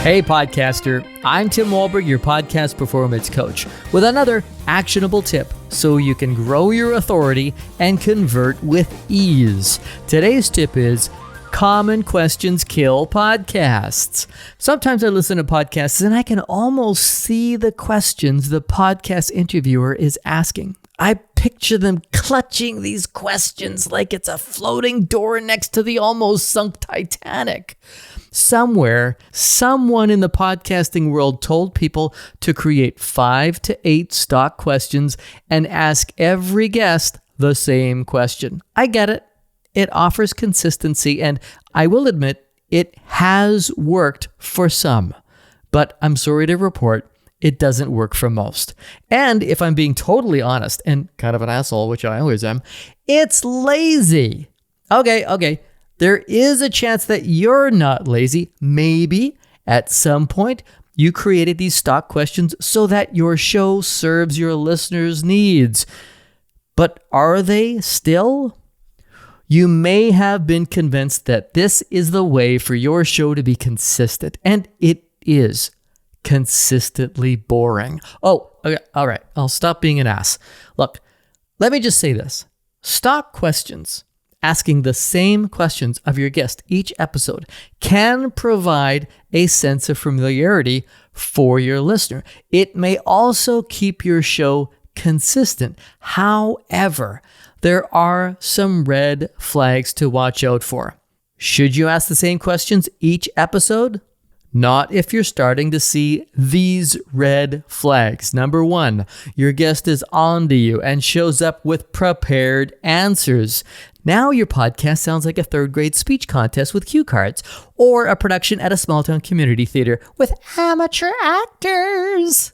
Hey podcaster, I'm Tim Wahlberg, your podcast performance coach, with another actionable tip so you can grow your authority and convert with ease. Today's tip is common questions kill podcasts. Sometimes I listen to podcasts and I can almost see the questions the podcast interviewer is asking. I picture them clutching these questions like it's a floating door next to the almost sunk Titanic. Somewhere, someone in the podcasting world told people to create 5 to 8 stock questions and ask every guest the same question. I get it. It offers consistency, and I will admit it has worked for some. But I'm sorry to report, it doesn't work for most. And if I'm being totally honest, and kind of an asshole, which I always am, it's lazy. Okay. There is a chance that you're not lazy. Maybe at some point you created these stock questions so that your show serves your listeners' needs. But are they still? You may have been convinced that this is the way for your show to be consistent, and it is consistently boring. Oh, okay, all right. I'll stop being an ass. Look, let me just say this. Stock questions, asking the same questions of your guest each episode, can provide a sense of familiarity for your listener. It may also keep your show consistent. However, there are some red flags to watch out for. Should you ask the same questions each episode? Not if you're starting to see these red flags. Number 1, your guest is on to you and shows up with prepared answers. Now your podcast sounds like a 3rd grade speech contest with cue cards, or a production at a small town community theater with amateur actors.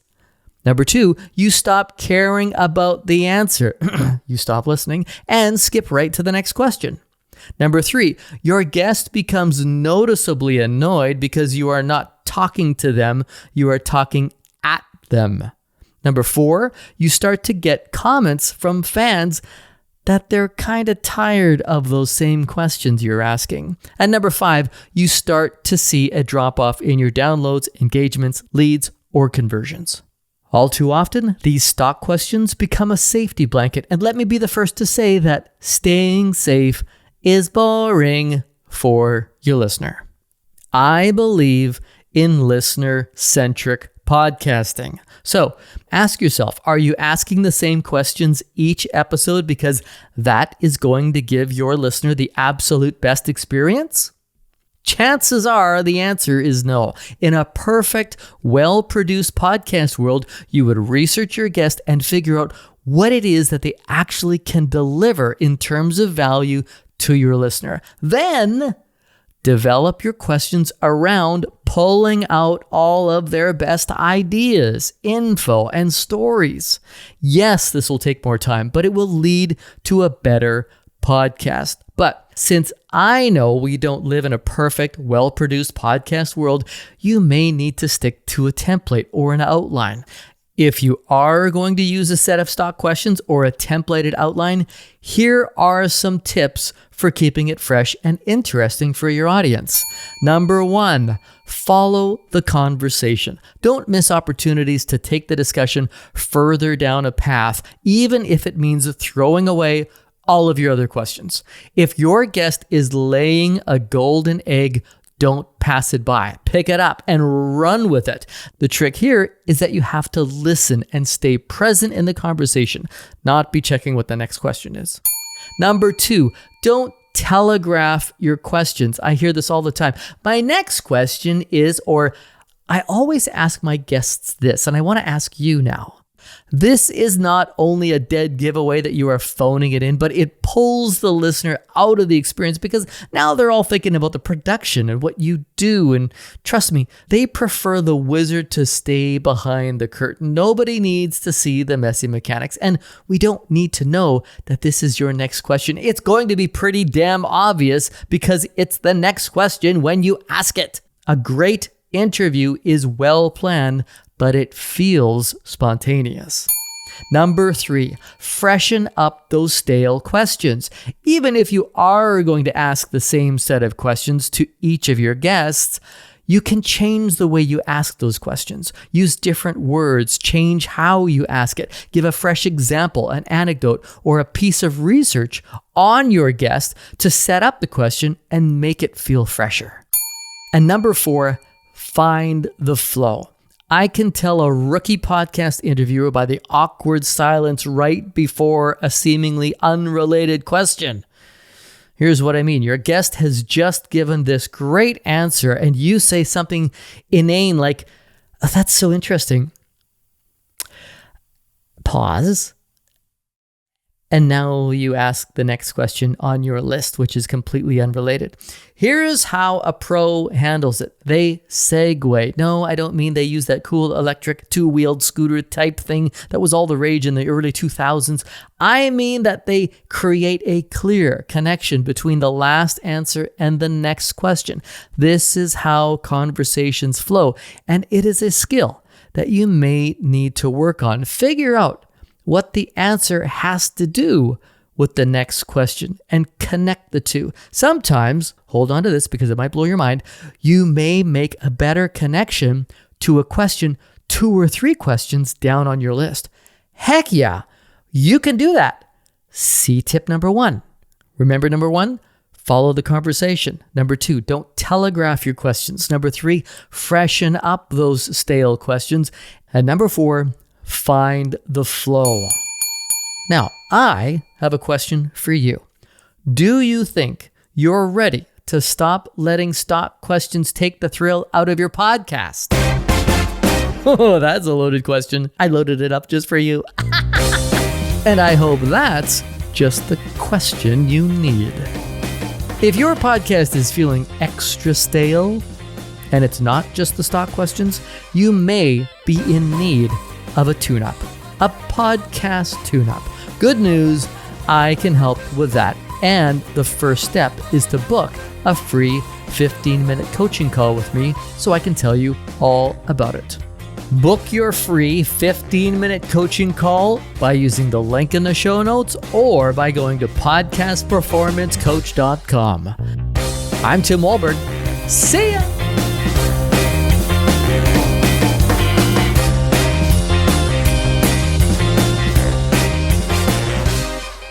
Number 2, you stop caring about the answer. You stop listening and skip right to the next question. Number 3, your guest becomes noticeably annoyed because you are not talking to them, you are talking at them. Number 4, you start to get comments from fans that they're kind of tired of those same questions you're asking. And number 5, you start to see a drop-off in your downloads, engagements, leads, or conversions. All too often, these stock questions become a safety blanket, and let me be the first to say that staying safe is boring for your listener. I believe in listener-centric podcasting. So ask yourself, are you asking the same questions each episode because that is going to give your listener the absolute best experience? Chances are the answer is no. In a perfect, well-produced podcast world, you would research your guest and figure out what it is that they actually can deliver in terms of value to your listener. Then develop your questions around pulling out all of their best ideas, info, and stories. Yes, this will take more time, but it will lead to a better podcast. But since I know we don't live in a perfect, well-produced podcast world, you may need to stick to a template or an outline. If you are going to use a set of stock questions or a templated outline, here are some tips for keeping it fresh and interesting for your audience. Number 1, follow the conversation. Don't miss opportunities to take the discussion further down a path, even if it means throwing away all of your other questions. If your guest is laying a golden egg, don't pass it by. Pick it up and run with it. The trick here is that you have to listen and stay present in the conversation, not be checking what the next question is. Number 2, don't telegraph your questions. I hear this all the time. My next question is, or I always ask my guests this, and I want to ask you now. This is not only a dead giveaway that you are phoning it in, but it pulls the listener out of the experience because now they're all thinking about the production and what you do. And trust me, they prefer the wizard to stay behind the curtain. Nobody needs to see the messy mechanics. And we don't need to know that this is your next question. It's going to be pretty damn obvious because it's the next question when you ask it. A great interview is well planned, but it feels spontaneous. Number 3, freshen up those stale questions. Even if you are going to ask the same set of questions to each of your guests, You can change the way you ask those questions. Use different words, change how you ask it. Give a fresh example, an anecdote, or a piece of research on your guest to set up the question and make it feel fresher. And number 4, find the flow. I can tell a rookie podcast interviewer by the awkward silence right before a seemingly unrelated question. Here's what I mean. Your guest has just given this great answer and you say something inane like, "Oh, that's so interesting." Pause. And now you ask the next question on your list, which is completely unrelated. Here's how a pro handles it. They segue. No, I don't mean they use that cool electric 2-wheeled scooter type thing that was all the rage in the early 2000s. I mean that they create a clear connection between the last answer and the next question. This is how conversations flow, and it is a skill that you may need to work on. Figure out what the answer has to do with the next question and connect the two. Sometimes, hold on to this because it might blow your mind, you may make a better connection to a question 2 or 3 questions down on your list. Heck yeah, you can do that. See tip number 1. Remember number 1? Follow the conversation. Number 2, don't telegraph your questions. Number 3, freshen up those stale questions. And number 4, find the flow. Now, I have a question for you. Do you think you're ready to stop letting stock questions take the thrill out of your podcast? Oh, that's a loaded question. I loaded it up just for you. And I hope that's just the question you need. If your podcast is feeling extra stale, and it's not just the stock questions, you may be in need of a tune-up, a podcast tune-up. Good news, I can help with that. And the first step is to book a free 15-minute coaching call with me so I can tell you all about it. Book your free 15-minute coaching call by using the link in the show notes or by going to podcastperformancecoach.com. I'm Tim Wahlberg. See ya!